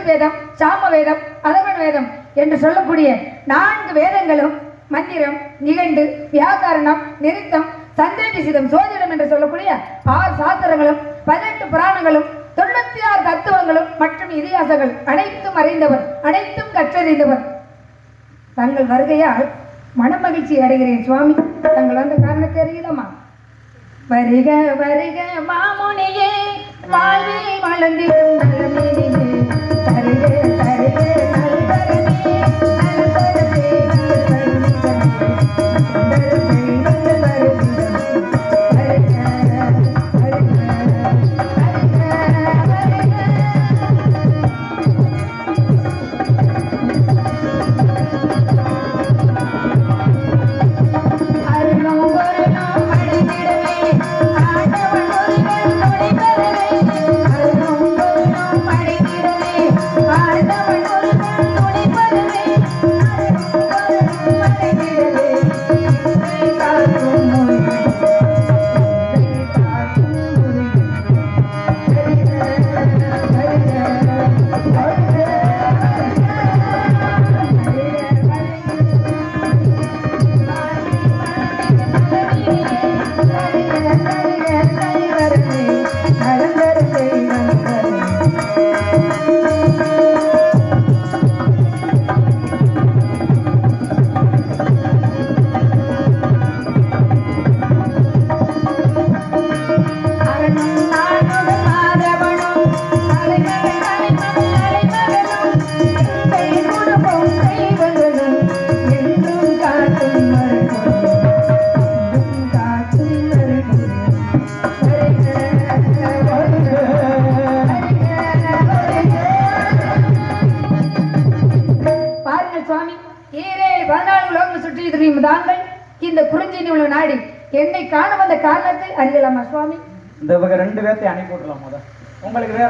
யஜுர்வேதம், சாம வேதம், அதர்வண வேதம் என்று சொல்லக்கூடிய 4 வேதங்களும் மந்திரம், நிகண்டு, வியாக்கரணம், நிருத்தம், சந்தேபிசிதம், சோதிடம் என்று சொல்லக்கூடிய 6 சாஸ்திரங்களும் 18 புராணங்களும் 96 தத்துவங்களும் மற்றும் இதிகாசங்கள் அனைத்தும் அறிந்தவர், அனைத்தும் கற்றறிந்தவர். தங்கள் வருகையால் மனமகிழ்ச்சி அடைகிறேன் சுவாமி. தங்கள் வந்த காரணத்தை அறியலாமா? வருக வருக மாமுனியே, வாழ்வில் வளர்ந்திடும் நலமேனியே, தருக தருக நல்வரமே, நல்வரமே இந்த குறிஞ்சி உள்ள நாடி என்னை காண வந்த காரணத்தை அறியலாமா சுவாமி? இந்த 2 பேர்த்தை அனுப்பி விடலாம். உங்களுக்கு வேற